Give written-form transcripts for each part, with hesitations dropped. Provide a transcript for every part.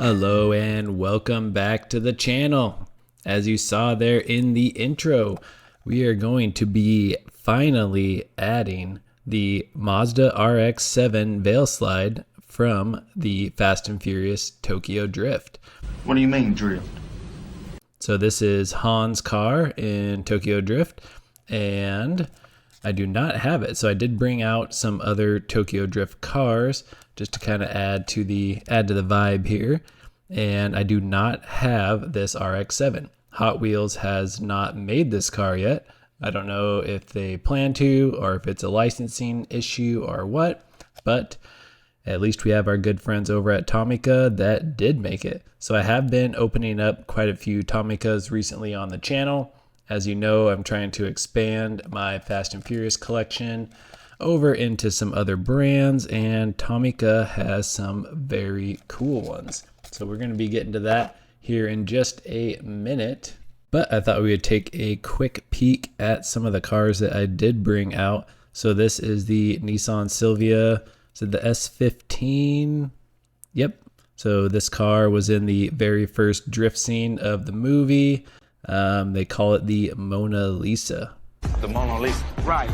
Hello and welcome back to the channel. As you saw there in the intro, we are going to be finally adding the Mazda RX-7 Veilside from the Fast and Furious Tokyo Drift. What do you mean, drift? So this is Han's car in Tokyo Drift, and I do not have it. So I did bring out some other Tokyo Drift cars just to kind of add to the vibe here. And I do not have this RX-7. Hot Wheels has not made this car yet. I don't know if they plan to or if it's a licensing issue or what, but at least we have our good friends over at Tomica that did make it. So I have been opening up quite a few Tomicas recently on the channel. As you know, I'm trying to expand my Fast and Furious collection over into some other brands, and Tomica has some very cool ones. So we're going to be getting to that here in just a minute. But I thought we would take a quick peek at some of the cars that I did bring out. So this is the Nissan Sylvia. So the S15. Yep. So this car was in the very first drift scene of the movie. They call it the Mona Lisa. The Mona Lisa. Right,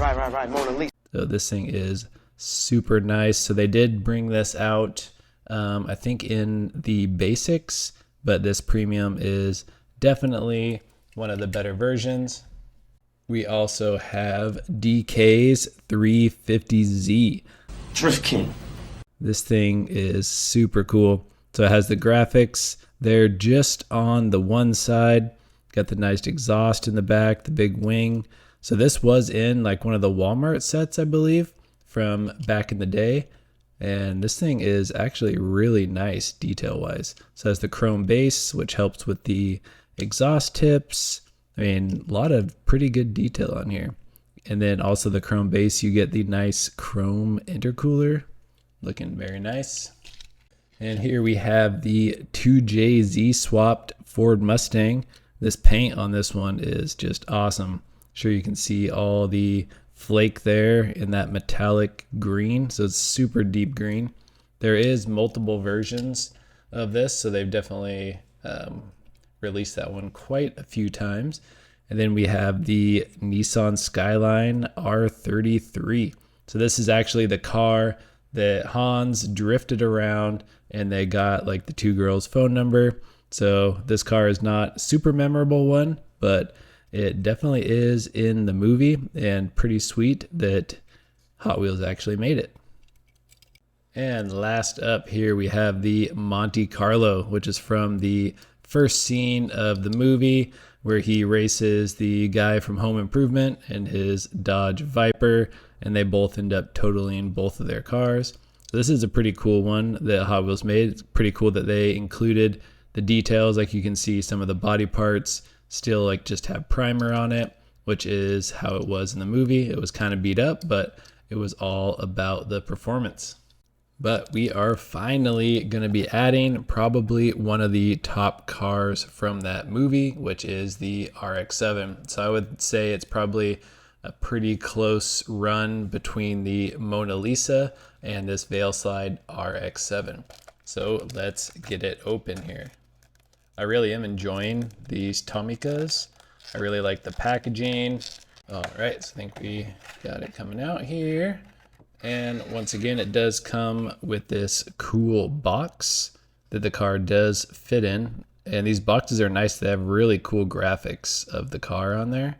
Mona Lisa. So this thing is super nice. So they did bring this out, I think in the basics, but this premium is definitely one of the better versions. We also have DK's 350Z. Drift King. This thing is super cool. So it has the graphics there just on the one side. Got the nice exhaust in the back, the big wing. So this was in like one of the Walmart sets, I believe, from back in the day. And this thing is actually really nice detail-wise. So it has the chrome base, which helps with the exhaust tips. I mean, a lot of pretty good detail on here. And then also the chrome base, you get the nice chrome intercooler. Looking very nice. And here we have the 2JZ swapped Ford Mustang. This paint on this one is just awesome. Sure, you can see all the flake there in that metallic green. So it's super deep green. There is multiple versions of this, so they've definitely released that one quite a few times. And then we have the Nissan Skyline R33. So this is actually the car that Hans drifted around and they got like the two girls' phone number. So this car is not super memorable one, but it definitely is in the movie, and pretty sweet that Hot Wheels actually made it. And last up here we have the Monty Carlo, which is from the first scene of the movie where he races the guy from Home Improvement and his Dodge Viper, and they both end up totaling both of their cars. So this is a pretty cool one that Hot Wheels made. It's pretty cool that they included the details. Like you can see some of the body parts still like just have primer on it, which is how it was in the movie. It was kind of beat up, but it was all about the performance. But we are finally going to be adding probably one of the top cars from that movie, which is the RX-7. So I would say it's probably a pretty close run between the Mona Lisa and this Veilside RX-7. So let's get it open here. I really am enjoying these Tomicas. I really like the packaging. All right, so I think we got it coming out here. And once again, it does come with this cool box that the car does fit in. And these boxes are nice. They have really cool graphics of the car on there.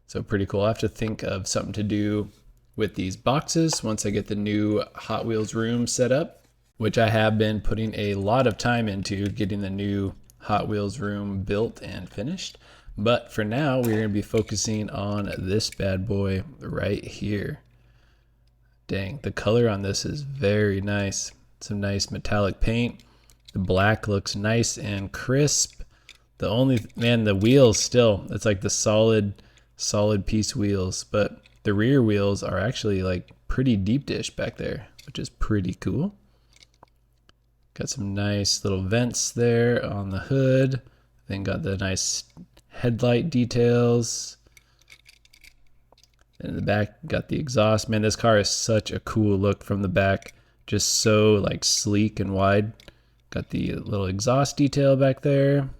So pretty cool. I have to think of something to do with these boxes once I get the new Hot Wheels room set up, which I have been putting a lot of time into getting the new Hot Wheels room built and finished. But for now, we're going to be focusing on this bad boy right here. Dang, the color on this is very nice. Some nice metallic paint. The black looks nice and crisp. The wheels still, it's like the solid piece wheels, but the rear wheels are actually like pretty deep dish back there, which is pretty cool. Got some nice little vents there on the hood. Then got the nice headlight details. And in the back, got the exhaust. Man, this car is such a cool look from the back. Just so like sleek and wide. Got the little exhaust detail back there.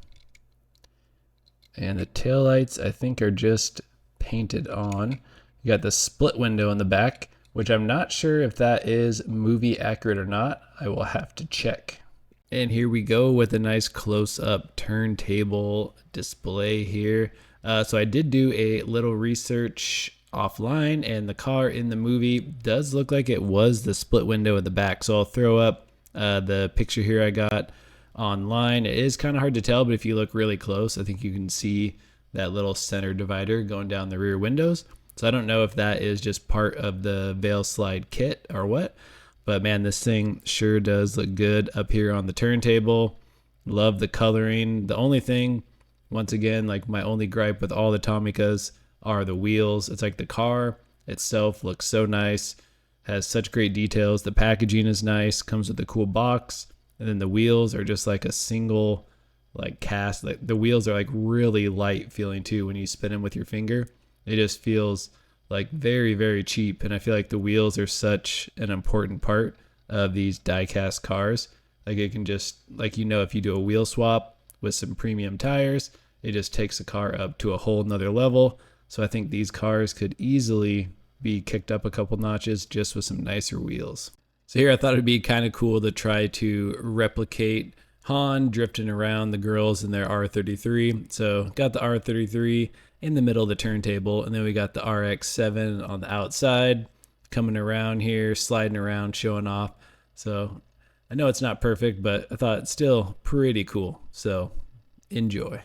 And the taillights, I think, are just painted on. You got the split window in the back, which I'm not sure if that is movie accurate or not. I will have to check. And here we go with a nice close-up turntable display here. So I did do a little research offline, and the car in the movie does look like it was the split window at the back. So I'll throw up the picture here I got online. It is kind of hard to tell, but if you look really close, I think you can see that little center divider going down the rear windows. So I don't know if that is just part of the Veilside kit or what, but man, this thing sure does look good up here on the turntable. Love the coloring. The only thing, once again, like my only gripe with all the Tomicas are the wheels. It's like the car itself looks so nice, has such great details. The packaging is nice, comes with a cool box, and then the wheels are just like a single like cast. Like the wheels are like really light feeling too when you spin them with your finger. It just feels like very, very cheap, and I feel like the wheels are such an important part of these die-cast cars. Like it can just, like, you know, if you do a wheel swap with some premium tires, it just takes the car up to a whole nother level. So I think these cars could easily be kicked up a couple notches just with some nicer wheels. So here I thought it'd be kind of cool to try to replicate Han drifting around the girls in their R33. So got the R33 in the middle of the turntable, and then we got the RX-7 on the outside, coming around here, sliding around, showing off. So I know it's not perfect, but I thought it's still pretty cool. So enjoy.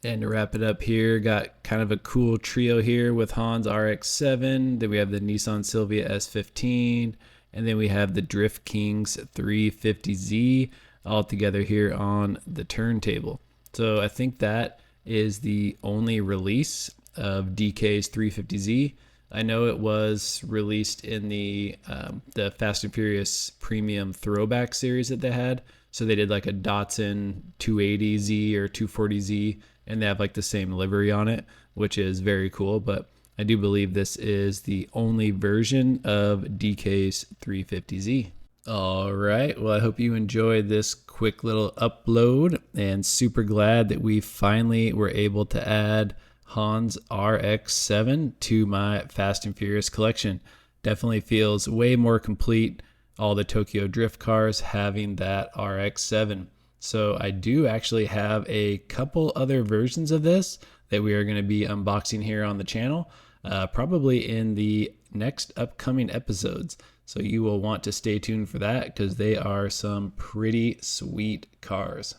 And to wrap it up here, got kind of a cool trio here with Han's RX-7. Then we have the Nissan Sylvia S15. And then we have the Drift Kings 350Z all together here on the turntable. So I think that is the only release of DK's 350Z. I know it was released in the Fast and Furious Premium Throwback series that they had. So they did like a Datsun 280Z or 240Z, and they have like the same livery on it, which is very cool. But I do believe this is the only version of DK's 350Z. All right, well, I hope you enjoyed this quick little upload, and super glad that we finally were able to add Han's RX-7 to my Fast and Furious collection. Definitely feels way more complete, all the Tokyo Drift cars having that RX-7. So I do actually have a couple other versions of this that we are going to be unboxing here on the channel, probably in the next upcoming episodes. So you will want to stay tuned for that because they are some pretty sweet cars.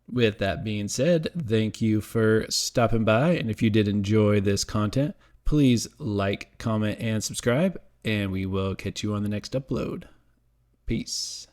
With that being said, thank you for stopping by. And if you did enjoy this content, please like, comment, and subscribe. And we will catch you on the next upload. Peace.